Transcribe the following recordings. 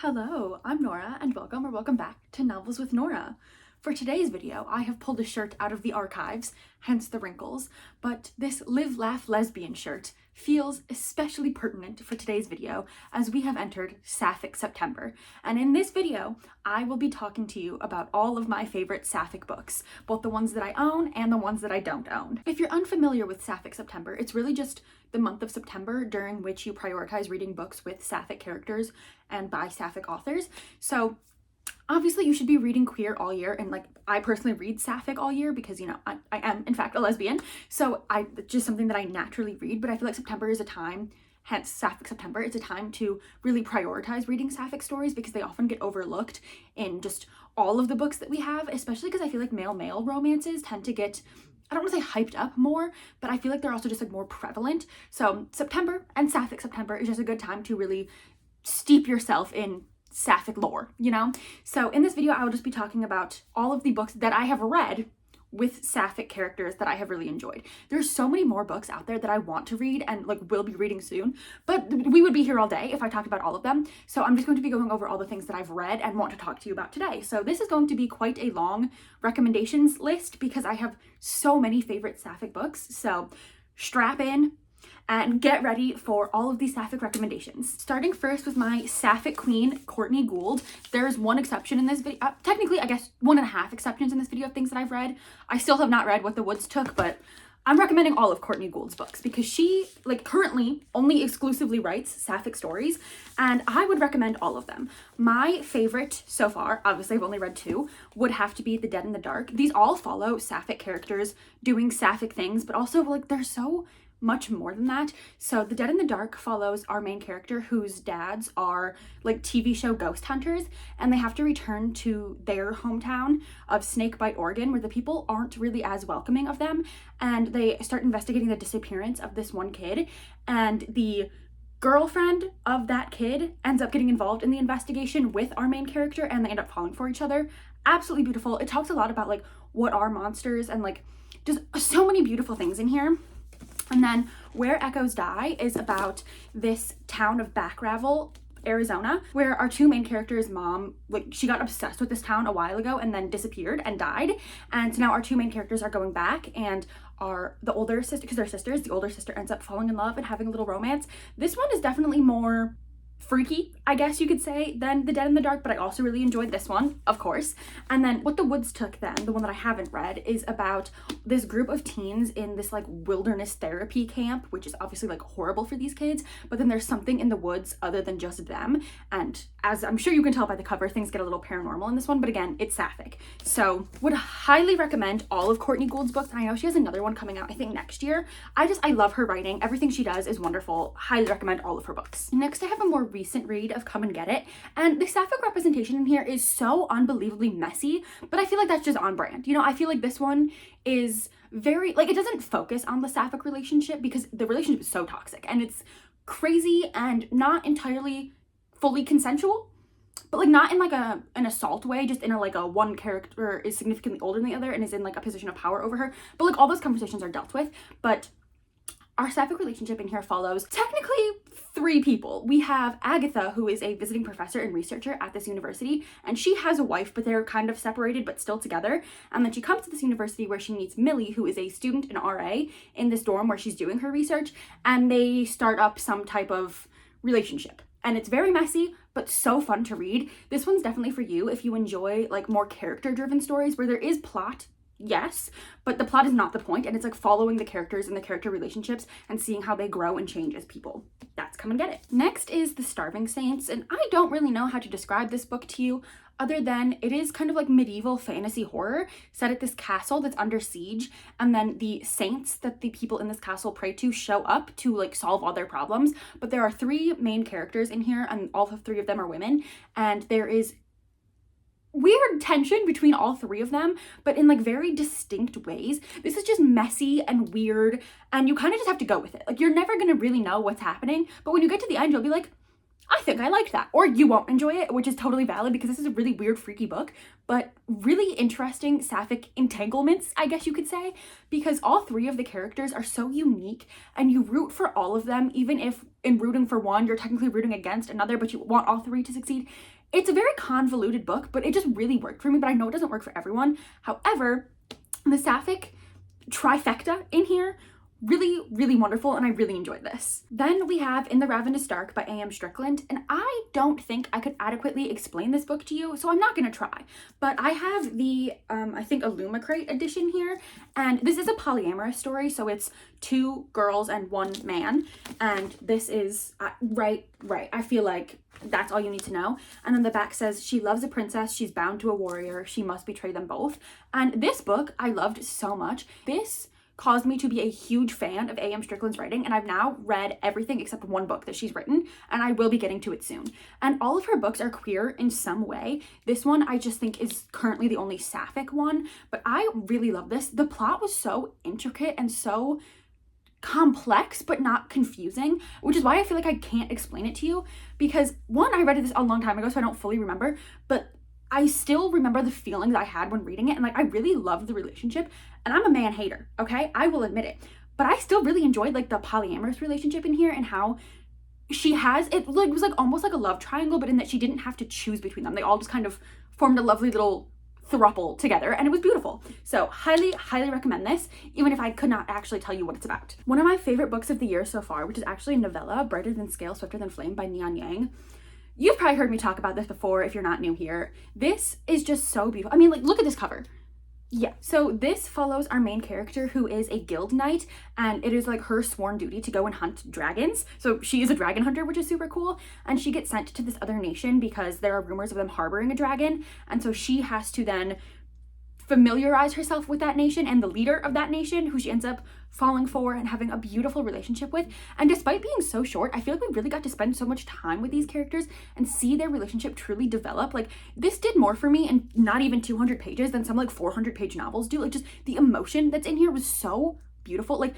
Hello, I'm Nora and welcome back to Novels with Nora. For today's video, I have pulled a shirt out of the archives, hence the wrinkles, but this Live Laugh Lesbian shirt feels especially pertinent for today's video as we have entered Sapphic September. And in this video, I will be talking to you about all of my favorite Sapphic books, both the ones that I own and the ones that I don't own. If you're unfamiliar with Sapphic September, it's really just the month of September during which you prioritize reading books with Sapphic characters and by Sapphic authors. So obviously you should be reading queer all year, and I personally read Sapphic all year because I am in fact a lesbian, so it's just something that I naturally read. But I feel like September is a time, hence Sapphic September, it's a time to really prioritize reading Sapphic stories because they often get overlooked in just all of the books that we have, especially because I feel like male romances tend to get, I don't want to say hyped up more, but I feel like they're also just more prevalent. So September and Sapphic September is just a good time to really steep yourself in Sapphic lore, So in this video, I will just be talking about all of the books that I have read with Sapphic characters that I have really enjoyed. There's so many more books out there that I want to read and will be reading soon, but we would be here all day if I talked about all of them. So I'm just going to be going over all the things that I've read and want to talk to you about today. So this is going to be quite a long recommendations list because I have so many favorite Sapphic books. So strap in and get ready for all of these Sapphic recommendations. Starting first with my Sapphic queen, Courtney Gould. There's one exception in this video, technically I guess 1.5 exceptions in this video of things that I've read. I still have not read What the Woods Took, but I'm recommending all of Courtney Gould's books because she currently only exclusively writes Sapphic stories, and I would recommend all of them. My favorite so far, obviously I've only read 2, would have to be The Dead in the Dark. These all follow Sapphic characters doing Sapphic things, but also they're so much more than that. So The Dead in the Dark follows our main character whose dads are TV show ghost hunters, and they have to return to their hometown of Snakebite, Oregon, where the people aren't really as welcoming of them, and they start investigating the disappearance of this one kid, and the girlfriend of that kid ends up getting involved in the investigation with our main character, and they end up falling for each other. Absolutely beautiful. It talks a lot about what are monsters and just so many beautiful things in here. And then Where Echoes Die is about this town of Back Ravel, Arizona, where our two main characters' mom, she got obsessed with this town a while ago and then disappeared and died. And so now our two main characters are going back, and the older sister, because they're sisters, the older sister ends up falling in love and having a little romance. This one is definitely more freaky, I guess you could say, than The Dead in the Dark, but I also really enjoyed this one, of course. And then What the Woods Took, then, the one that I haven't read, is about this group of teens in this wilderness therapy camp, which is obviously horrible for these kids, but then there's something in the woods other than just them, and as I'm sure you can tell by the cover, things get a little paranormal in this one, but again, it's Sapphic. So would highly recommend all of Courtney Gould's books, and I know she has another one coming out I think next year. I love her writing. Everything she does is wonderful. Highly recommend all of her books. Next, I have a more recent read of Come and Get It, and the Sapphic representation in here is so unbelievably messy, but I feel like that's just on brand. I feel like this one is very, it doesn't focus on the Sapphic relationship because the relationship is so toxic and it's crazy and not entirely fully consensual, but not in an assault way, just in a one character is significantly older than the other and is in a position of power over her, but all those conversations are dealt with. But our Sapphic relationship in here follows technically 3 people. We have Agatha, who is a visiting professor and researcher at this university, and she has a wife, but they're kind of separated but still together. And then she comes to this university where she meets Millie, who is a student, an RA, in this dorm where she's doing her research, and they start up some type of relationship. And it's very messy, but so fun to read. This one's definitely for you if you enjoy more character-driven stories where there is plot, yes, but the plot is not the point, and it's following the characters and the character relationships and seeing how they grow and change as people. That's Come and Get It. Next is The Starving Saints, and I don't really know how to describe this book to you other than it is kind of medieval fantasy horror set at this castle that's under siege, and then the saints that the people in this castle pray to show up to solve all their problems. But there are 3 main characters in here, and all 3 of them are women, and there is weird tension between all 3 of them, but in very distinct ways. This is just messy and weird, and you kind of just have to go with it. You're never gonna really know what's happening, but when you get to the end, you'll be like, I think I liked that. Or you won't enjoy it, which is totally valid because this is a really weird, freaky book, but really interesting sapphic entanglements, I guess you could say, because all three of the characters are so unique and you root for all of them, even if in rooting for one, you're technically rooting against another, but you want all three to succeed. It's a very convoluted book, but it just really worked for me, but I know it doesn't work for everyone. However, the sapphic trifecta in here, really, really wonderful, and I really enjoyed this. Then we have In the Ravenous Dark by A.M. Strickland, and I don't think I could adequately explain this book to you, so I'm not gonna try. But I have the, I think, Illumicrate edition here, and this is a polyamorous story, so it's 2 girls and 1 man, and this is, right, I feel like that's all you need to know. And then the back says, she loves a princess, she's bound to a warrior, she must betray them both. And this book I loved so much. This caused me to be a huge fan of A.M. Strickland's writing, and I've now read everything except one book that she's written, and I will be getting to it soon. And all of her books are queer in some way. This one I just think is currently the only sapphic one, but I really love this. The plot was so intricate and so complex but not confusing, which is why I feel like I can't explain it to you, because one, I read this a long time ago, so I don't fully remember, but I still remember the feelings I had when reading it, and like I really loved the relationship, and I'm a man hater, okay? I will admit it, but I still really enjoyed like the polyamorous relationship in here and how she has, it like was like almost like a love triangle, but in that she didn't have to choose between them. They all just kind of formed a lovely little throuple together, and it was beautiful. So highly recommend this, even if I could not actually tell you what it's about. One of my favorite books of the year so far, which is actually a novella, Brighter Than Scale, Swifter Than Flame by Neon Yang. You've probably heard me talk about this before if you're not new here. This is just so beautiful. I mean, like, look at this cover. Yeah, so this follows our main character, who is a guild knight, and it is like her sworn duty to go and hunt dragons. So she is a dragon hunter, which is super cool, and she gets sent to this other nation because there are rumors of them harboring a dragon, and so she has to then familiarize herself with that nation and the leader of that nation, who she ends up falling for and having a beautiful relationship with. And despite being so short, I feel like we really got to spend so much time with these characters and see their relationship truly develop. Like, this did more for me in not even 200 pages than some like 400-page novels do. Like, just the emotion that's in here was so beautiful. Like,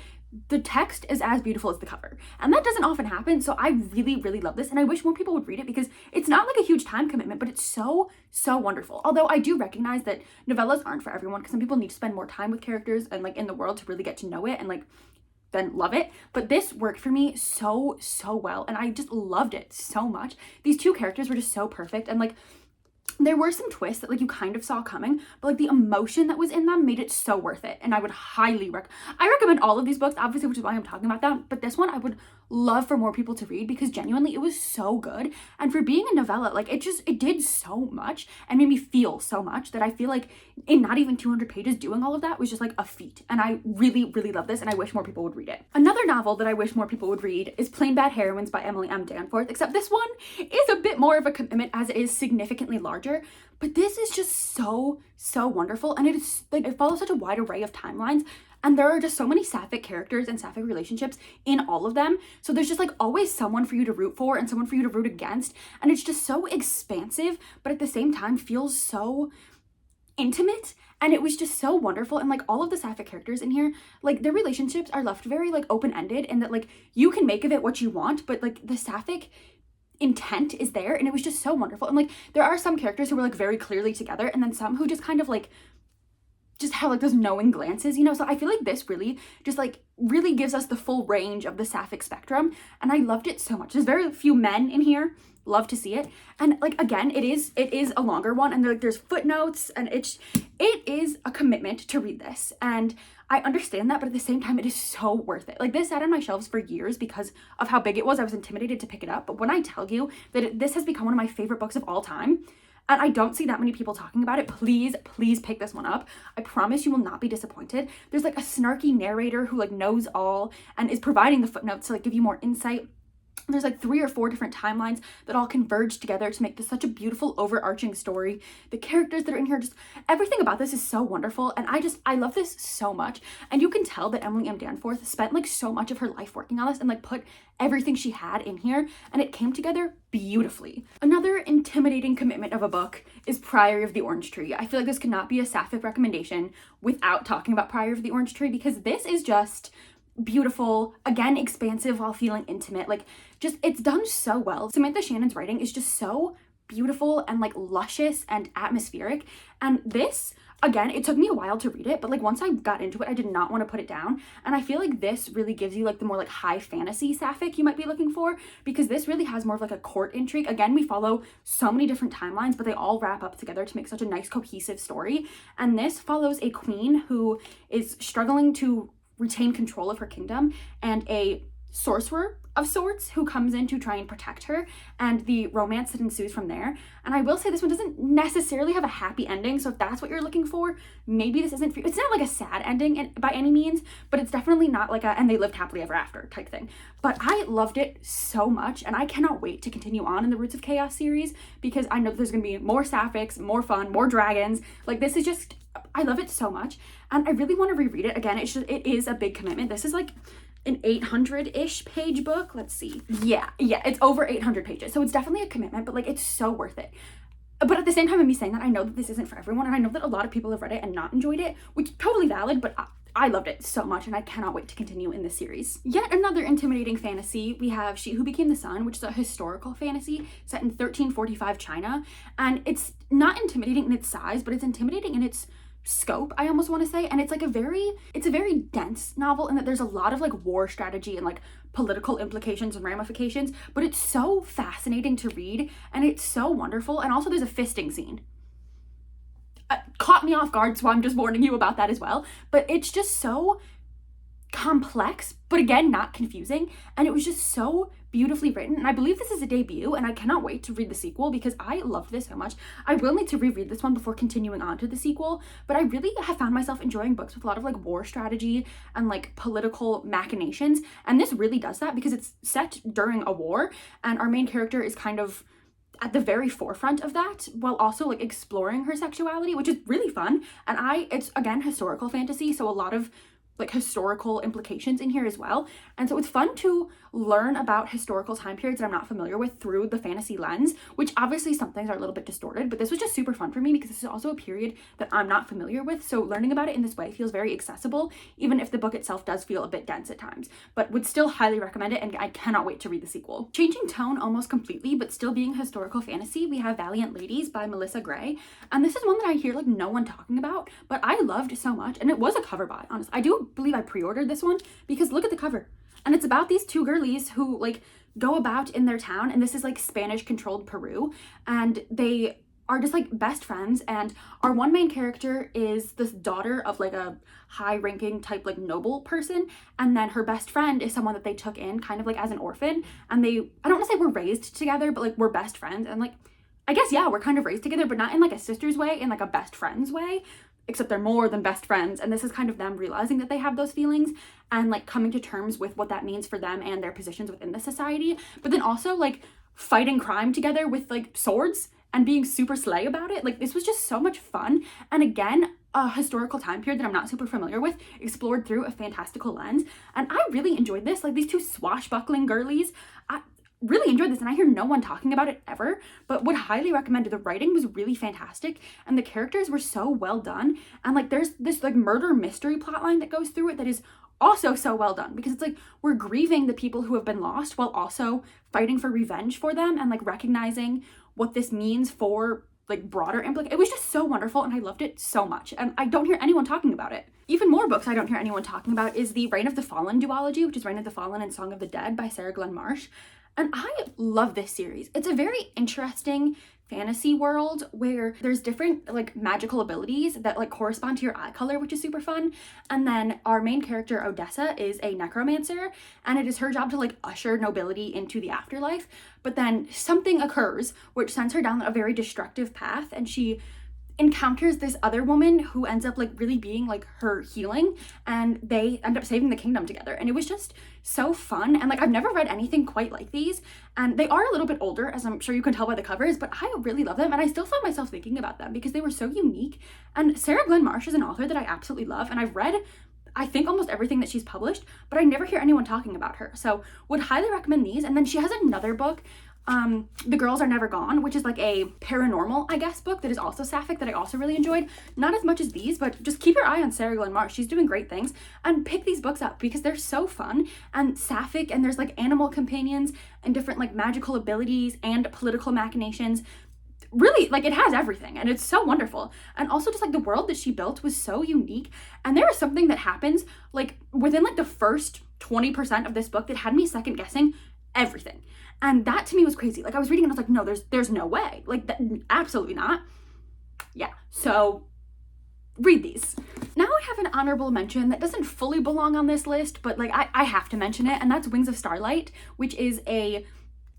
the text is as beautiful as the cover, and that doesn't often happen. So I really love this, and I wish more people would read it because it's not like a huge time commitment, but it's so wonderful. Although I do recognize that novellas aren't for everyone, because some people need to spend more time with characters and like in the world to really get to know it and like then love it. But this worked for me so well, and I just loved it so much. These 2 characters were just so perfect, and like there were some twists that like you kind of saw coming, but like the emotion that was in them made it so worth it. And I would highly recommend all of these books, obviously, which is why I'm talking about them, but this one I would love for more people to read because genuinely it was so good. And for being a novella, like it did so much and made me feel so much that I feel like in not even 200 pages doing all of that was just like a feat. And I really love this, and I wish more people would read it. Another novel that I wish more people would read is Plain Bad Heroines by Emily M. Danforth, except this one is a bit more of a commitment as it is significantly larger, but this is just so wonderful, and it is like it follows such a wide array of timelines, and there are just so many sapphic characters and sapphic relationships in all of them. So there's just like always someone for you to root for and someone for you to root against, and it's just so expansive, but at the same time feels so intimate. And it was just so wonderful. And like all of the sapphic characters in here, like their relationships are left very like open-ended, and that like you can make of it what you want, but like the sapphic intent is there, and it was just so wonderful. And like there are some characters who were like very clearly together, and then some who just kind of like just have like those knowing glances, you know? So I feel like this really just like really gives us the full range of the sapphic spectrum, and I loved it so much. There's very few men in here. Love to see it. And like again, it is a longer one, and there's footnotes, and it is a commitment to read this, and I understand that, but at the same time it is so worth it. Like this sat on my shelves for years because of how big it was. I was intimidated to pick it up, but when I tell you that this has become one of my favorite books of all time, and I don't see that many people talking about it, please pick this one up. I promise you will not be disappointed. There's like a snarky narrator who like knows all and is providing the footnotes to like give you more insight. There's like 3 or 4 different timelines that all converge together to make this such a beautiful overarching story. The characters that are in here, just everything about this is so wonderful, and I love this so much. And you can tell that Emily M. Danforth spent like so much of her life working on this and like put everything she had in here, and it came together beautifully. Another intimidating commitment of a book is Priory of the Orange Tree. I feel like this could not be a sapphic recommendation without talking about Priory of the Orange Tree, because this is just beautiful, again, expansive while feeling intimate. Like, just, it's done so well. Samantha Shannon's writing is just so beautiful and like luscious and atmospheric. And this, again, it took me a while to read it, but like once I got into it, I did not want to put it down. And I feel like this really gives you like the more like high fantasy Sapphic you might be looking for, because this really has more of like a court intrigue. Again, we follow so many different timelines, but they all wrap up together to make such a nice cohesive story. And this follows a queen who is struggling to retain control of her kingdom, and a sorcerer of sorts who comes in to try and protect her, and the romance that ensues from there. And I will say this one doesn't necessarily have a happy ending, so if that's what you're looking for, maybe this isn't for you. It's not like a sad ending by any means, but it's definitely not like a and they lived happily ever after type thing. But I loved it so much, and I cannot wait to continue on in the Roots of Chaos series, because I know that there's gonna be more Saphics, more fun, more dragons. Like, this is just, I love it so much, and I really want to reread it again. It is a big commitment. This is like an 800-ish page book. Let's see. Yeah, it's over 800 pages. So it's definitely a commitment, but like, it's so worth it. But at the same time of me saying that, I know that this isn't for everyone, and I know that a lot of people have read it and not enjoyed it, which is totally valid, but I loved it so much, and I cannot wait to continue in this series. Yet another intimidating fantasy, we have She Who Became the Sun, which is a historical fantasy set in 1345 China. And it's not intimidating in its size, but it's intimidating in its scope, I almost want to say. And it's like it's a very dense novel in that there's a lot of like war strategy and like political implications and ramifications, but it's so fascinating to read, and it's so wonderful. And also there's a fisting scene. Caught me off guard, so I'm just warning you about that as well. But it's just so complex, but again, not confusing. And it was just so beautifully written. And I believe this is a debut, and I cannot wait to read the sequel because I loved this so much. I will need to reread this one before continuing on to the sequel, but I really have found myself enjoying books with a lot of like war strategy and like political machinations. And this really does that because it's set during a war, and our main character is kind of at the very forefront of that, while also like exploring her sexuality, which is really fun. And it's again historical fantasy, so a lot of like historical implications in here as well. And so it's fun to learn about historical time periods that I'm not familiar with through the fantasy lens, which obviously some things are a little bit distorted, but this was just super fun for me because this is also a period that I'm not familiar with. So learning about it in this way feels very accessible, even if the book itself does feel a bit dense at times, but would still highly recommend it. And I cannot wait to read the sequel. Changing tone almost completely, but still being historical fantasy, we have Valiant Ladies by Melissa Gray. And this is one that I hear like no one talking about, but I loved so much. And it was a cover buy, honestly. I do believe I pre-ordered this one because look at the cover. And it's about these two girlies who like go about in their town, and this is like Spanish controlled Peru, and they are just like best friends. And our one main character is this daughter of like a high ranking type like noble person, and then her best friend is someone that they took in kind of like as an orphan, and I don't want to say we're raised together, but like we're best friends. And like, I guess, yeah, we're kind of raised together, but not in like a sister's way, in like a best friend's way, except they're more than best friends. And this is kind of them realizing that they have those feelings and like coming to terms with what that means for them and their positions within the society, but then also like fighting crime together with like swords and being super slay about it. Like, this was just so much fun. And again, a historical time period that I'm not super familiar with, explored through a fantastical lens. And I really enjoyed this. Like, these two swashbuckling girlies, I really enjoyed this, and I hear no one talking about it ever, but would highly recommend it. The writing was really fantastic, and the characters were so well done. And like, there's this like murder mystery plotline that goes through it that is also so well done, because it's like we're grieving the people who have been lost while also fighting for revenge for them, and like recognizing what this means for like broader implications. It was just so wonderful, and I loved it so much, and I don't hear anyone talking about it. Even more books I don't hear anyone talking about is the Reign of the Fallen duology, which is Reign of the Fallen and Song of the Dead by Sarah Glenn Marsh. And I love this series. It's a very interesting fantasy world where there's different like magical abilities that like correspond to your eye color, which is super fun. And then our main character, Odessa, is a necromancer, and it is her job to like usher nobility into the afterlife. But then something occurs which sends her down a very destructive path, and she encounters this other woman who ends up like really being like her healing, and they end up saving the kingdom together. And it was just so fun, and like I've never read anything quite like these, and they are a little bit older, as I'm sure you can tell by the covers, but I really love them, and I still find myself thinking about them because they were so unique. And Sarah Glenn Marsh is an author that I absolutely love, and I've read I think almost everything that she's published, but I never hear anyone talking about her, so would highly recommend these. And then she has another book The Girls Are Never Gone, which is like a paranormal, I guess, book that is also sapphic that I also really enjoyed. Not as much as these, but just keep your eye on Sarah Glenn Marsh. She's doing great things, and pick these books up because they're so fun and sapphic, and there's like animal companions and different like magical abilities and political machinations. Really, like, it has everything, and it's so wonderful. And also just like the world that she built was so unique, and there is something that happens like within like the first 20% of this book that had me second guessing everything. And that to me was crazy. Like, I was reading and I was like, no, there's no way. Like, that, absolutely not. Yeah, so read these. Now I have an honorable mention that doesn't fully belong on this list, but like I have to mention it, and that's Wings of Starlight, which is a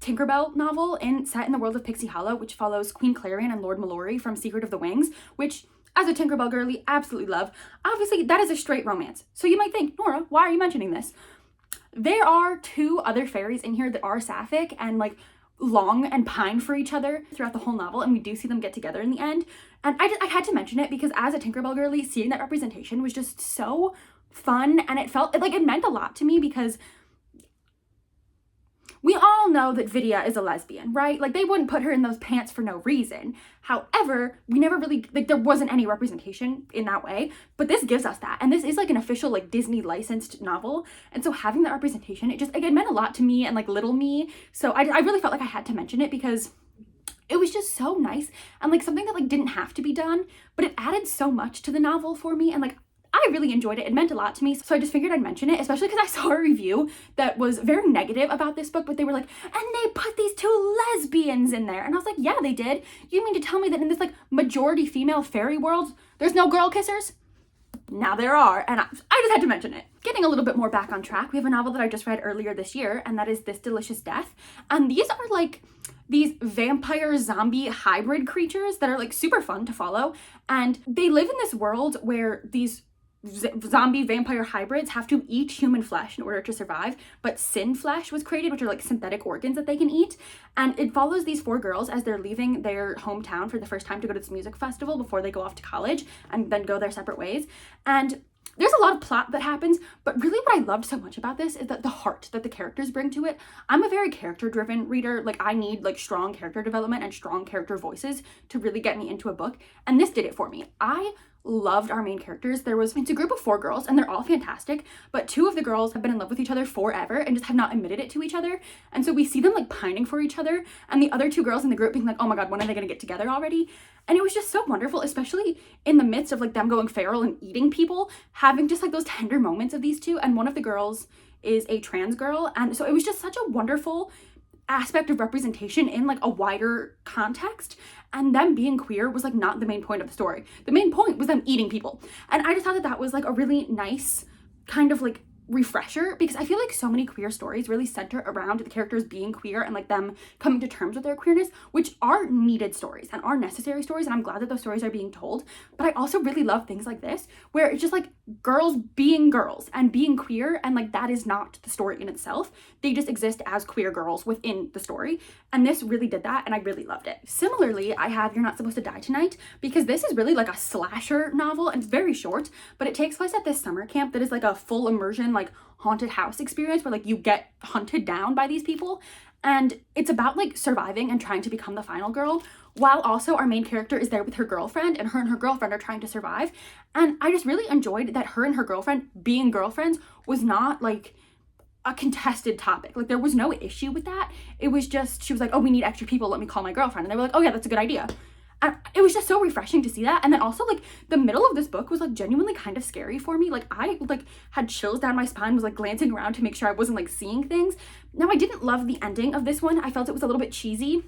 Tinkerbell novel set in the world of Pixie Hollow, which follows Queen Clarion and Lord Mallory from Secret of the Wings, which as a Tinkerbell girly, absolutely love. Obviously, that is a straight romance. So you might think, Nora, why are you mentioning this? There are two other fairies in here that are sapphic and like long and pine for each other throughout the whole novel, and we do see them get together in the end. And I had to mention it because as a Tinkerbell girly, seeing that representation was just so fun, and it meant a lot to me because we all know that Vidya is a lesbian, right? Like, they wouldn't put her in those pants for no reason. However, we never really, like, there wasn't any representation in that way, but this gives us that. And this is like an official, like, Disney licensed novel. And so having that representation, it meant a lot to me and like little me. So I really felt like I had to mention it because it was just so nice and like something that like didn't have to be done, but it added so much to the novel for me. And like, I really enjoyed it. It meant a lot to me. So I just figured I'd mention it, especially because I saw a review that was very negative about this book, but they were like, and they put these two lesbians in there. And I was like, yeah, they did. You mean to tell me that in this like majority female fairy world, there's no girl kissers? Now there are, and I just had to mention it. Getting a little bit more back on track, we have a novel that I just read earlier this year, and that is This Delicious Death. And these are like these vampire zombie hybrid creatures that are like super fun to follow. And they live in this world where these zombie vampire hybrids have to eat human flesh in order to survive, but sin flesh was created, which are like synthetic organs that they can eat. And it follows these four girls as they're leaving their hometown for the first time to go to this music festival before they go off to college and then go their separate ways. And there's a lot of plot that happens, but really what I loved so much about this is that the heart that the characters bring to it. I'm a very character-driven reader. Like, I need like strong character development and strong character voices to really get me into a book, and this did it for me. I loved our main characters. It's a group of four girls, and they're all fantastic, but two of the girls have been in love with each other forever and just have not admitted it to each other. And so we see them like pining for each other, and the other two girls in the group being like, oh my god, when are they gonna get together already? And it was just so wonderful, especially in the midst of like them going feral and eating people, having just like those tender moments of these two. And one of the girls is a trans girl, and so it was just such a wonderful aspect of representation in like a wider context. And them being queer was like not the main point of the story. The main point was them eating people. And I just thought that that was like a really nice kind of like refresher, because I feel like so many queer stories really center around the characters being queer and like them coming to terms with their queerness, which are needed stories and are necessary stories, and I'm glad that those stories are being told. But I also really love things like this where it's just like girls being girls and being queer, and like that is not the story in itself. They just exist as queer girls within the story, and this really did that, and I really loved it. Similarly, I have You're Not Supposed to Die Tonight, because this is really like a slasher novel, and it's very short, but it takes place at this summer camp that is like a full immersion like haunted house experience where like you get hunted down by these people, and it's about like surviving and trying to become the final girl, while also our main character is there with her girlfriend, and her girlfriend are trying to survive. And I just really enjoyed that her and her girlfriend being girlfriends was not like a contested topic. Like, there was no issue with that. It was just, she was like, oh, we need extra people, let me call my girlfriend. And they were like, oh yeah, that's a good idea. And it was just so refreshing to see that. And then also like the middle of this book was like genuinely kind of scary for me. Like, I like had chills down my spine, was like glancing around to make sure I wasn't like seeing things. Now, I didn't love the ending of this one. I felt it was a little bit cheesy.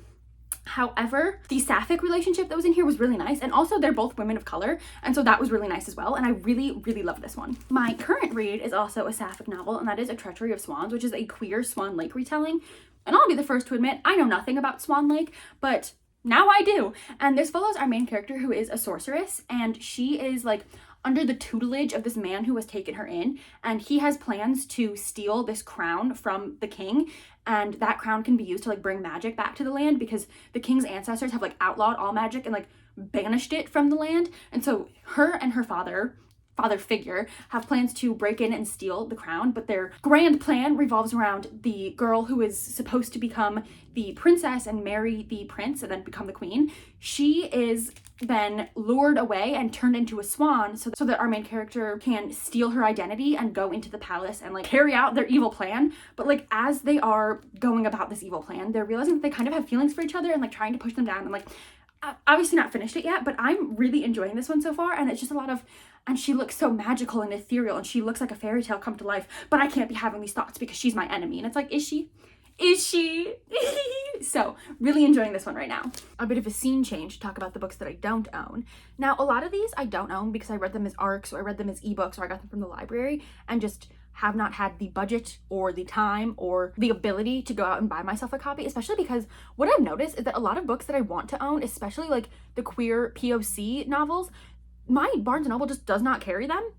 However, the sapphic relationship that was in here was really nice, and also they're both women of color, and so that was really nice as well, and I really, really love this one. My current read is also a sapphic novel, and that is A Treachery of Swans, which is a queer Swan Lake retelling. And I'll be the first to admit, I know nothing about Swan Lake, but now I do. And this follows our main character, who is a sorceress, and she is like under the tutelage of this man who has taken her in, and he has plans to steal this crown from the king, and that crown can be used to like bring magic back to the land, because the king's ancestors have like outlawed all magic and like banished it from the land. And so her and her father father figure have plans to break in and steal the crown, but their grand plan revolves around the girl who is supposed to become the princess and marry the prince and then become the queen. She is then lured away and turned into a swan so that our main character can steal her identity and go into the palace and like carry out their evil plan. But like as they are going about this evil plan, they're realizing that they kind of have feelings for each other and like trying to push them down. And like obviously not finished it yet, but I'm really enjoying this one so far, and it's just a lot of, and she looks so magical and ethereal and she looks like a fairy tale come to life, but I can't be having these thoughts because she's my enemy. And it's like, is she? So really enjoying this one right now. A bit of a scene change to talk about the books that I don't own. Now, a lot of these I don't own because I read them as ARCs, or I read them as ebooks, or I got them from the library and just have not had the budget or the time or the ability to go out and buy myself a copy, especially because what I've noticed is that a lot of books that I want to own, especially like the queer POC novels, my Barnes & Noble just does not carry them,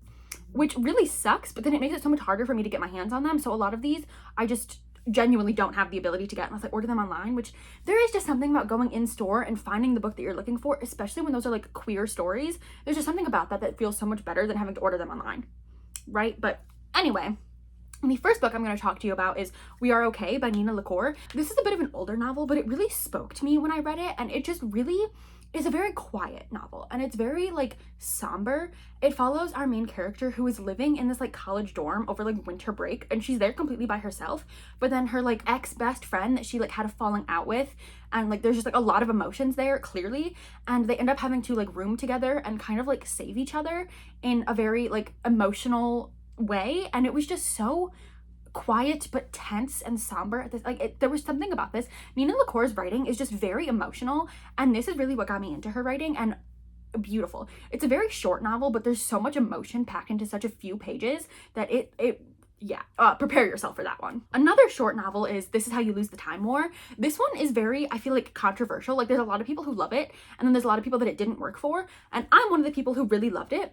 which really sucks, but then it makes it so much harder for me to get my hands on them. So a lot of these I just genuinely don't have the ability to get unless I order them online, which there is just something about going in store and finding the book that you're looking for, especially when those are like queer stories. There's just something about that feels so much better than having to order them online, right? But anyway, the first book I'm going to talk to you about is We Are Okay by Nina LaCour. This is a bit of an older novel, but it really spoke to me when I read it, and it just really is a very quiet novel, and it's very like somber. It follows our main character who is living in this like college dorm over like winter break, and she's there completely by herself, but then her like ex-best friend that she like had a falling out with, and like there's just like a lot of emotions there clearly, and they end up having to like room together and kind of like save each other in a very like emotional way. And it was just so quiet but tense and somber at this, like there was something about this. Nina LaCour's writing is just very emotional, and this is really what got me into her writing, and beautiful. It's a very short novel, but there's so much emotion packed into such a few pages that prepare yourself for that one. Another short novel is This Is How You Lose the Time War. This one is very, I feel like, controversial. Like there's a lot of people who love it, and then there's a lot of people that it didn't work for, and I'm one of the people who really loved it.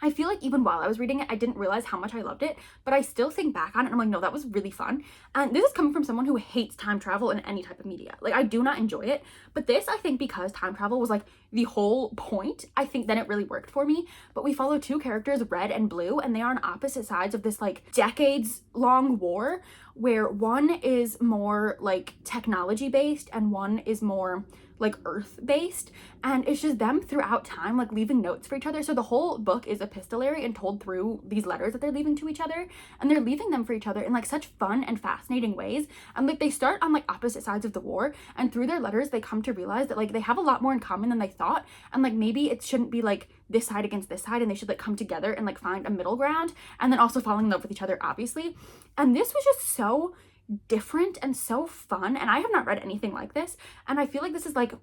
I feel like even while I was reading it, I didn't realize how much I loved it, but I still think back on it and I'm like, no, that was really fun. And this is coming from someone who hates time travel in any type of media. Like, I do not enjoy it, but this, I think because time travel was like the whole point, I think then it really worked for me. But we follow two characters, Red and Blue, and they are on opposite sides of this like decades long war, where one is more like technology based and one is more like earth based, and it's just them throughout time like leaving notes for each other. So the whole book is epistolary and told through these letters that they're leaving to each other, and they're leaving them for each other in like such fun and fascinating ways. And like they start on like opposite sides of the war, and through their letters they come to realize that like they have a lot more in common than they thought, and like maybe it shouldn't be like this side against this side, and they should like come together and like find a middle ground, and then also falling in love with each other, obviously. And this was just so different and so fun, and I have not read anything like this, and I feel like this is like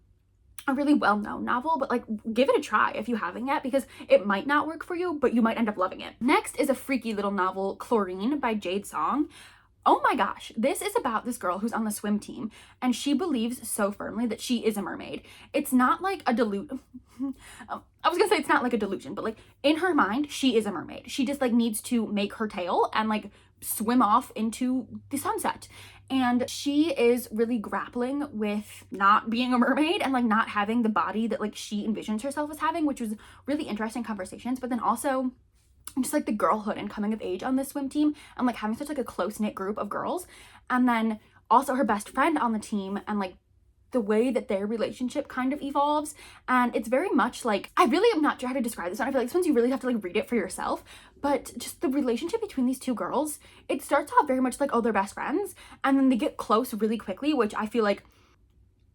a really well-known novel, but like give it a try if you haven't yet, because it might not work for you, but you might end up loving it. Next is a freaky little novel, Chlorine by Jade Song. Oh my gosh, this is about this girl who's on the swim team, and she believes so firmly that she is a mermaid. It's not like a delusion. I was gonna say it's not like a delusion, but like in her mind, she is a mermaid. She just like needs to make her tail and like swim off into the sunset. And she is really grappling with not being a mermaid and like not having the body that like she envisions herself as having, which was really interesting conversations. But then also just like the girlhood and coming of age on this swim team, and like having such like a close-knit group of girls, and then also her best friend on the team, and like the way that their relationship kind of evolves. And it's very much like, I really am not sure how to describe this one. I feel like sometimes you really have to like read it for yourself, but just the relationship between these two girls, it starts off very much like, oh, they're best friends, and then they get close really quickly, which I feel like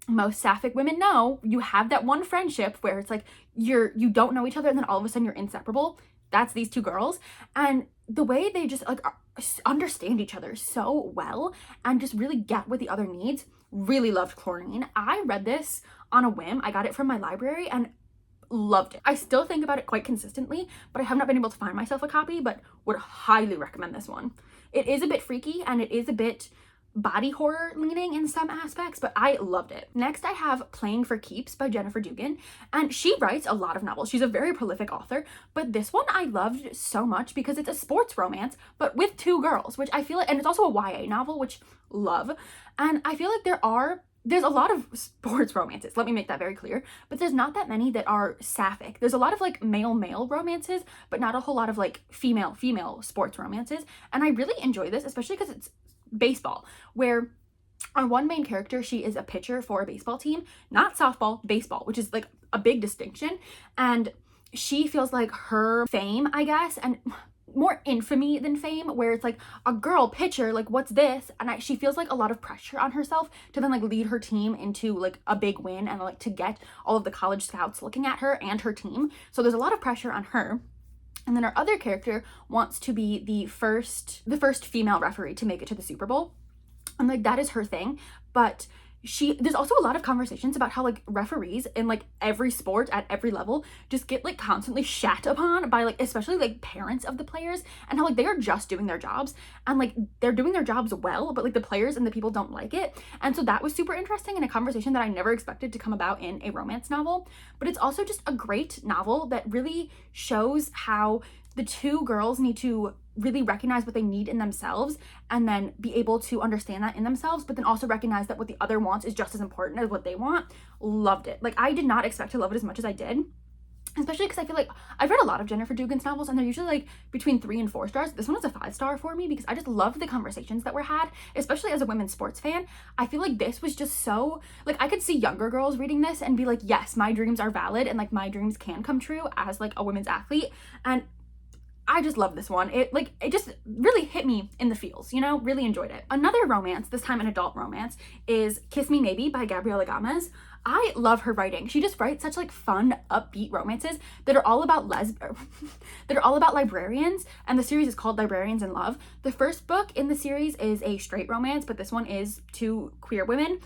most Sapphic women know. You have that one friendship where it's like you don't know each other, and then all of a sudden you're inseparable. That's these two girls, and the way they just like understand each other so well and just really get what the other needs. Really loved Chlorine. I read this on a whim. I got it from my library and loved it. I still think about it quite consistently, but I have not been able to find myself a copy, but would highly recommend this one. It is a bit freaky and it is a bit body horror leaning in some aspects, but I loved it. Next, I have Playing for Keeps by Jennifer Dugan, and she writes a lot of novels. She's a very prolific author, but this one I loved so much because it's a sports romance, but with two girls, which I feel like, and it's also a YA novel, which love. And I feel like there are there's a lot of sports romances, let me make that very clear, but there's not that many that are sapphic. There's a lot of like male romances, but not a whole lot of like female sports romances. And I really enjoy this, especially because it's baseball, where our one main character, she is a pitcher for a baseball team, not softball, baseball, which is like a big distinction. And she feels like her fame, I guess, and more infamy than fame, where it's like a girl pitcher, like what's this? And she feels like a lot of pressure on herself to then like lead her team into like a big win and like to get all of the college scouts looking at her and her team. So there's a lot of pressure on her. And then our other character wants to be the first female referee to make it to the Super Bowl. And like that is her thing. But there's also a lot of conversations about how like referees in like every sport at every level just get like constantly shat upon by like especially like parents of the players, and how like they are just doing their jobs and like they're doing their jobs well, but like the players and the people don't like it. And so that was super interesting and a conversation that I never expected to come about in a romance novel. But it's also just a great novel that really shows how the two girls need to really recognize what they need in themselves and then be able to understand that in themselves, but then also recognize that what the other wants is just as important as what they want. Loved it. Like I did not expect to love it as much as I did, especially because I feel like I've read a lot of Jennifer Dugan's novels and they're usually like between 3 and 4 stars. This one was a 5-star for me because I just loved the conversations that were had, especially as a women's sports fan. I feel like this was just so, like I could see younger girls reading this and be like, yes, my dreams are valid and like my dreams can come true as like a women's athlete. And I just love this one. It just really hit me in the feels, you know, really enjoyed it. Another romance, this time an adult romance, is Kiss Me Maybe by Gabriela Gomez. I love her writing. She just writes such like fun, upbeat romances that are all about that are all about librarians, and the series is called Librarians in Love. The first book in the series is a straight romance, but this one is 2 queer women.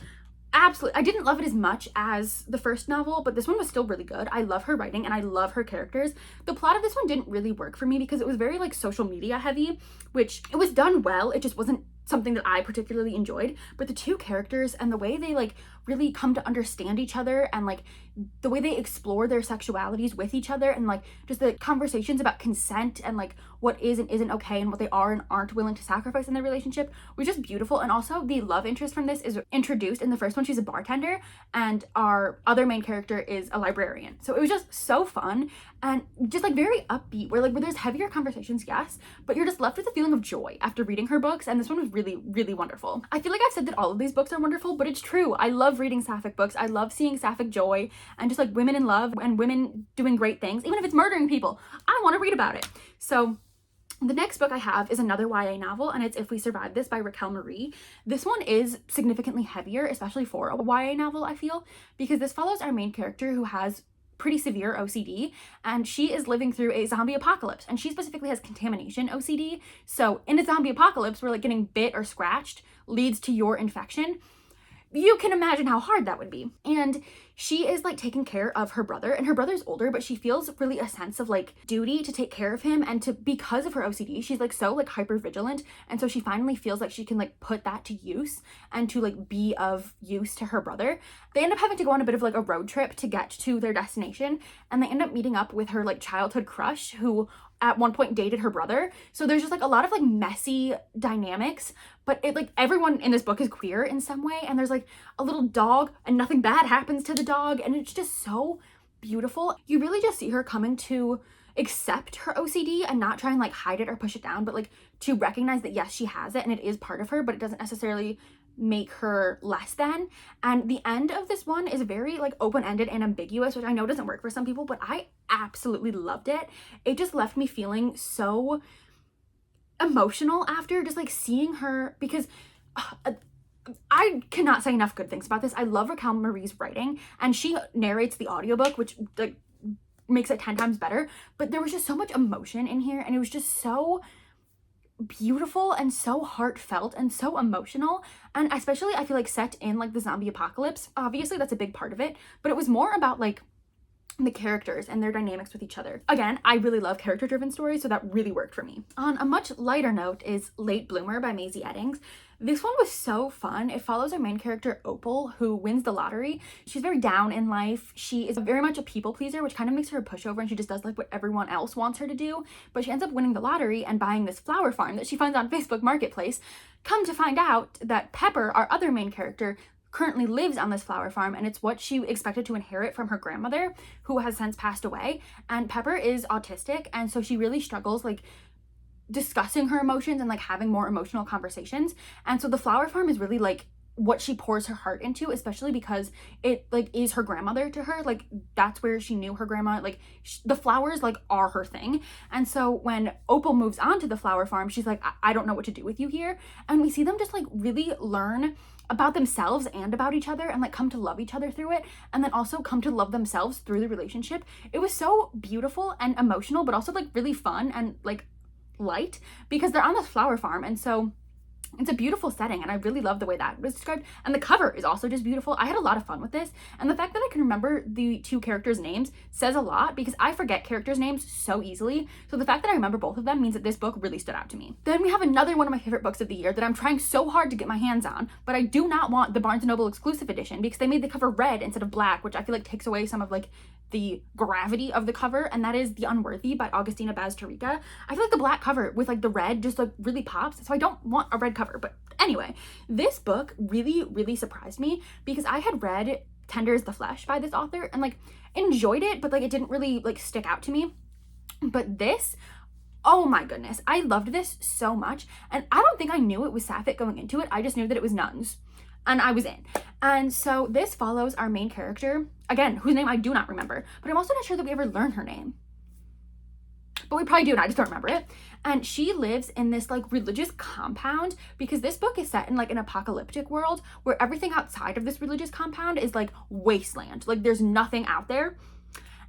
Absolutely, I didn't love it as much as the first novel, but this one was still really good. I love her writing and I love her characters. The plot of this one didn't really work for me because it was very like social media heavy, which it was done well. It just wasn't something that I particularly enjoyed. But the 2 characters and the way they like really come to understand each other and like the way they explore their sexualities with each other and like just the conversations about consent and like what is and isn't okay and what they are and aren't willing to sacrifice in their relationship was just beautiful. And also the love interest from this is introduced in the first one. She's a bartender and our other main character is a librarian. So it was just so fun and just like very upbeat where there's heavier conversations, yes, but you're just left with a feeling of joy after reading her books. And this one was really, really wonderful. I feel like I've said that all of these books are wonderful, but it's true. I love reading sapphic books. I love seeing sapphic joy and just like women in love and women doing great things, even if it's murdering people. I want to read about it. So the next book I have is another YA novel, and it's If We Survive This by Raquel Marie. This one is significantly heavier, especially for a YA novel, I feel, because this follows our main character who has pretty severe OCD, and she is living through a zombie apocalypse, and she specifically has contamination OCD. So in a zombie apocalypse where like getting bit or scratched leads to your infection, you can imagine how hard that would be. And she is like taking care of her brother, and her brother's older, but she feels really a sense of like duty to take care of him, and to, because of her OCD, she's like so like hyper vigilant, and so she finally feels like she can like put that to use and to like be of use to her brother. They end up having to go on a bit of like a road trip to get to their destination, and they end up meeting up with her like childhood crush who at one point dated her brother. So there's just like a lot of like messy dynamics, but it like everyone in this book is queer in some way, and there's like a little dog and nothing bad happens to the dog, and it's just so beautiful. You really just see her coming to accept her OCD and not try and like hide it or push it down, but like to recognize that yes, she has it and it is part of her, but it doesn't necessarily make her less than. And the end of this one is very like open-ended and ambiguous, which I know doesn't work for some people, but I absolutely loved it. It just left me feeling so emotional after just like seeing her, because I cannot say enough good things about this. I love Raquel Marie's writing, and she narrates the audiobook, which like makes it 10 times better, but there was just so much emotion in here, and it was just so beautiful and so heartfelt and so emotional. And especially I feel like set in like the zombie apocalypse, obviously that's a big part of it, but it was more about like the characters and their dynamics with each other. Again, I really love character-driven stories, so that really worked for me. On a much lighter note is Late Bloomer by Maisie Eddings. This one was so fun. It follows our main character, Opal, who wins the lottery. She's very down in life. She is very much a people pleaser, which kind of makes her a pushover, and she just does like what everyone else wants her to do. But she ends up winning the lottery and buying this flower farm that she finds on Facebook Marketplace. Come to find out that Pepper, our other main character, currently lives on this flower farm, and it's what she expected to inherit from her grandmother, who has since passed away. And Pepper is autistic, and so she really struggles like discussing her emotions and like having more emotional conversations. And so the flower farm is really like what she pours her heart into, especially because it like is her grandmother to her. Like that's where she knew her grandma. Like the flowers like are her thing. And so when Opal moves on to the flower farm, she's like, I don't know what to do with you here. And we see them just like really learn about themselves and about each other, and like come to love each other through it, and then also come to love themselves through the relationship. It was so beautiful and emotional, but also like really fun and like light, because they're on this flower farm, and so it's a beautiful setting, and I really love the way that was described. And the cover is also just beautiful. I had a lot of fun with this, and the fact that I can remember the two characters' names says a lot, because I forget characters' names so easily. So the fact that I remember both of them means that this book really stood out to me. Then we have another one of my favorite books of the year that I'm trying so hard to get my hands on, but I do not want the Barnes & Noble exclusive edition, because they made the cover red instead of black, which I feel like takes away some of like the gravity of the cover, and that is The Unworthy by Augustina Bazterrica. I feel like the black cover with like the red just like really pops, so I don't want a red cover. But anyway, this book really surprised me, because I had read Tender is the Flesh by this author and like enjoyed it, but like it didn't really like stick out to me. But this, oh my goodness, I loved this so much, and I don't think I knew it was Sapphic going into it. I just knew that it was nuns, and I was in. And so this follows our main character, again, whose name I do not remember, but I'm also not sure that we ever learn her name. But we probably do, and I just don't remember it. And she lives in this like religious compound, because this book is set in like an apocalyptic world where everything outside of this religious compound is like wasteland. Like there's nothing out there.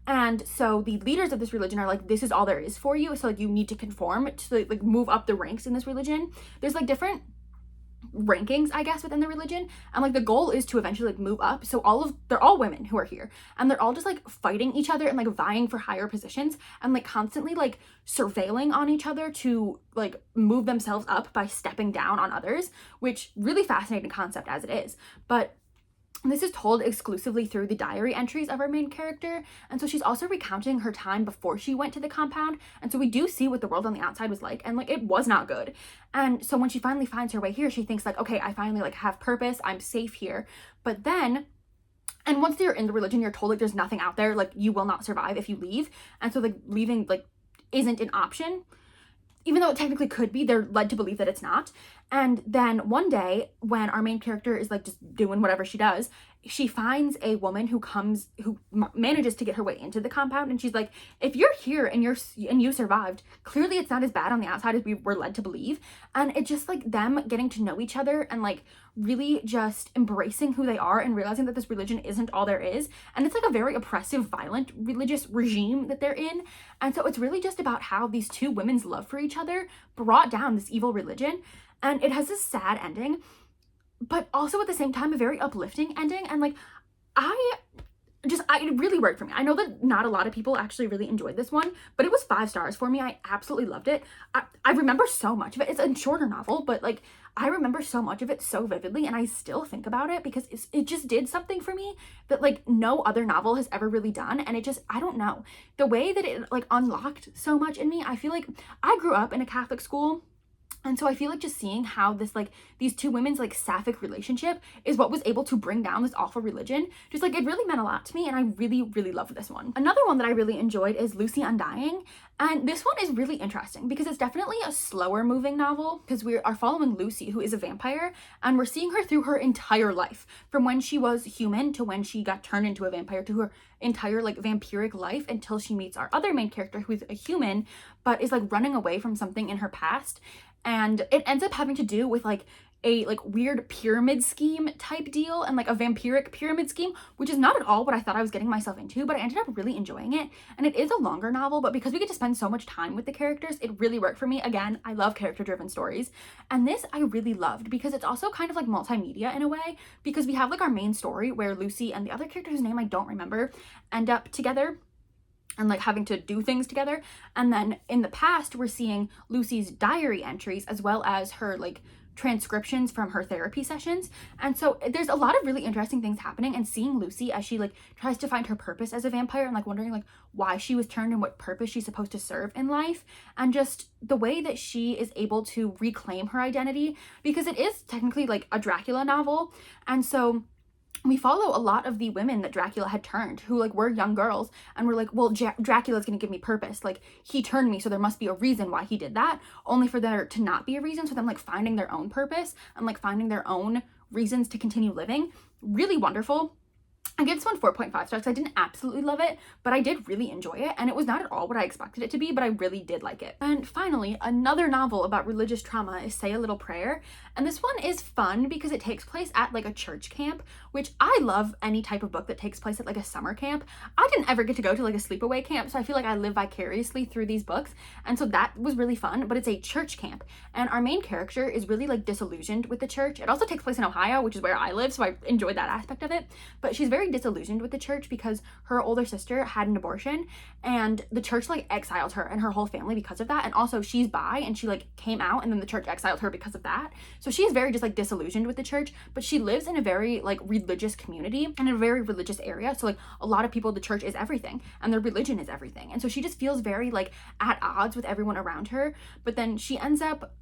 And so the leaders of this religion are like, this is all there is for you. So like you need to conform to like move up the ranks in this religion. There's like different rankings, I guess, within the religion, and like the goal is to eventually like move up. So they're all women who are here, and they're all just like fighting each other and like vying for higher positions, and like constantly like surveilling on each other to like move themselves up by stepping down on others, which really fascinating concept as it is. But this is told exclusively through the diary entries of our main character, and so she's also recounting her time before she went to the compound, and so we do see what the world on the outside was like, and like it was not good. And so when she finally finds her way here, she thinks like, okay, I finally like have purpose, I'm safe here. But then, and once you're in the religion, you're told like there's nothing out there, like you will not survive if you leave, and so like leaving like isn't an option. Even though it technically could be, they're led to believe that it's not. And then one day, when our main character is like just doing whatever she does, she finds a woman who manages to get her way into the compound, and she's like, if you're here and you survived, clearly it's not as bad on the outside as we were led to believe. And it's just like them getting to know each other and like really just embracing who they are and realizing that this religion isn't all there is. And it's like a very oppressive, violent religious regime that they're in. And so it's really just about how these two women's love for each other brought down this evil religion. And it has this sad ending, but also at the same time a very uplifting ending. And like it really worked for me. I know that not a lot of people actually really enjoyed this one, but it was 5 stars for me. I absolutely loved it. I remember so much of it. It's a shorter novel, but like I remember so much of it so vividly, and I still think about it because it just did something for me that like no other novel has ever really done. And it just, I don't know, the way that it like unlocked so much in me. I feel like I grew up in a Catholic school, and so I feel like just seeing how this like these two women's like sapphic relationship is what was able to bring down this awful religion, just like it really meant a lot to me, and I really loved this one. Another one that I really enjoyed is Lucy Undying, and this one is really interesting because it's definitely a slower moving novel, because we are following Lucy, who is a vampire, and we're seeing her through her entire life, from when she was human to when she got turned into a vampire, to her entire like vampiric life, until she meets our other main character, who is a human but is like running away from something in her past. And it ends up having to do with like a like weird pyramid scheme type deal, and like a vampiric pyramid scheme, which is not at all what I thought I was getting myself into, but I ended up really enjoying it. And it is a longer novel, but because we get to spend so much time with the characters, it really worked for me. Again, I love character driven stories, and this I really loved because it's also kind of like multimedia in a way, because we have like our main story where Lucy and the other character whose name I don't remember end up together and like having to do things together. And then in the past, we're seeing Lucy's diary entries as well as her like transcriptions from her therapy sessions. And so there's a lot of really interesting things happening, and seeing Lucy as she like tries to find her purpose as a vampire, and like wondering like why she was turned and what purpose she's supposed to serve in life, and just the way that she is able to reclaim her identity, because it is technically like a Dracula novel. And so we follow a lot of the women that Dracula had turned, who like were young girls, and were like, well, Dracula's gonna give me purpose, like he turned me, so there must be a reason why he did that, only for there to not be a reason, so them like finding their own purpose and like finding their own reasons to continue living. Really wonderful. I give this one 4.5 stars. I didn't absolutely love it, but I did really enjoy it, and it was not at all what I expected it to be, but I really did like it. And finally, another novel about religious trauma is Say a Little Prayer, and this one is fun because it takes place at like a church camp, which I love any type of book that takes place at like a summer camp. I didn't ever get to go to like a sleepaway camp, so I feel like I live vicariously through these books, and so that was really fun. But it's a church camp, and our main character is really like disillusioned with the church. It also takes place in Ohio, which is where I live, so I enjoyed that aspect of it, but she's very disillusioned with the church because her older sister had an abortion, and the church like exiled her and her whole family because of that. And also she's bi, and she like came out, and then the church exiled her because of that. So she's very just like disillusioned with the church, but she lives in a very like religious community and in a very religious area, so like a lot of people, the church is everything and their religion is everything, and so she just feels very like at odds with everyone around her. But then she ends up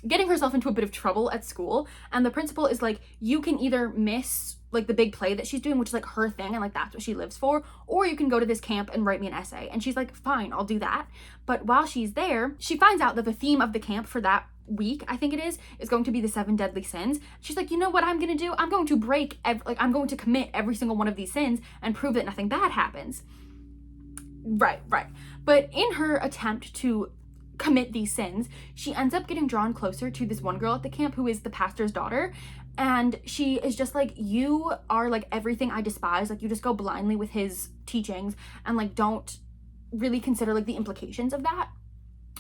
getting herself into a bit of trouble at school, and the principal is like, you can either miss like the big play that she's doing, which is like her thing and like that's what she lives for, or you can go to this camp and write me an essay. And she's like, fine, I'll do that. But while she's there, she finds out that the theme of the camp for that week, I think it is going to be the 7 deadly sins. She's like, you know what I'm gonna do? I'm going to I'm going to commit every single one of these sins and prove that nothing bad happens. Right. But in her attempt to commit these sins, she ends up getting drawn closer to this one girl at the camp who is the pastor's daughter, and she is just like, you are like everything I despise, like you just go blindly with his teachings and like don't really consider like the implications of that.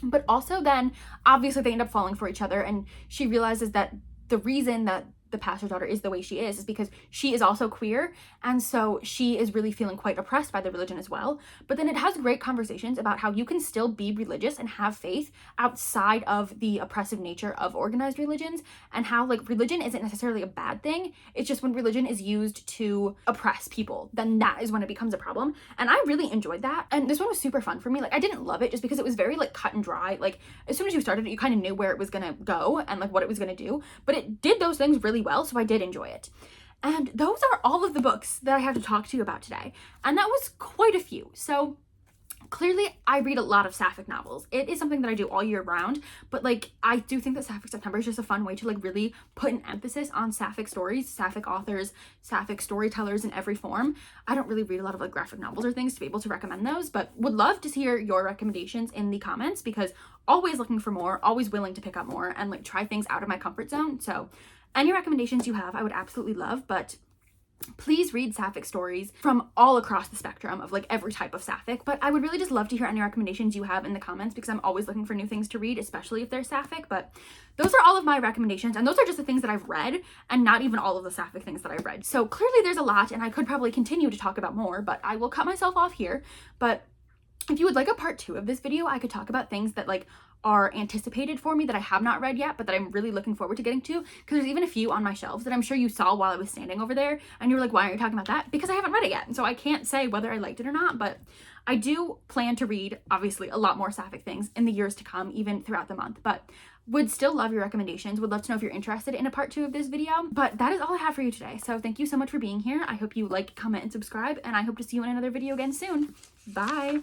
But also then obviously they end up falling for each other, and she realizes that the reason that the pastor's daughter is the way she is because she is also queer, and so she is really feeling quite oppressed by the religion as well. But then it has great conversations about how you can still be religious and have faith outside of the oppressive nature of organized religions, and how like religion isn't necessarily a bad thing. It's just when religion is used to oppress people, then that is when it becomes a problem. And I really enjoyed that, and this one was super fun for me. Like I didn't love it just because it was very like cut and dry. Like as soon as you started it, you kind of knew where it was gonna go and like what it was gonna do, but it did those things really well, so I did enjoy it. And those are all of the books that I have to talk to you about today, and that was quite a few. So clearly I read a lot of Sapphic novels. It is something that I do all year round, but like I do think that Sapphic September is just a fun way to like really put an emphasis on Sapphic stories, Sapphic authors, Sapphic storytellers in every form. I don't really read a lot of like graphic novels or things to be able to recommend those, but would love to hear your recommendations in the comments, because always looking for more, always willing to pick up more and like try things out of my comfort zone. So any recommendations you have, I would absolutely love. But please read Sapphic stories from all across the spectrum of like every type of Sapphic. But I would really just love to hear any recommendations you have in the comments, because I'm always looking for new things to read, especially if they're Sapphic. But those are all of my recommendations, and those are just the things that I've read, and not even all of the Sapphic things that I've read. So clearly there's a lot, and I could probably continue to talk about more, but I will cut myself off here. But if you would like a part 2 of this video, I could talk about things that like are anticipated for me that I have not read yet, but that I'm really looking forward to getting to, because there's even a few on my shelves that I'm sure you saw while I was standing over there, and you were like, why are you talking about that? Because I haven't read it yet, and so I can't say whether I liked it or not. But I do plan to read, obviously, a lot more Sapphic things in the years to come, even throughout the month. But would still love your recommendations. Would love to know if you're interested in a part 2 of this video. But that is all I have for you today. So thank you so much for being here. I hope you like, comment, and subscribe, and I hope to see you in another video again soon. Bye.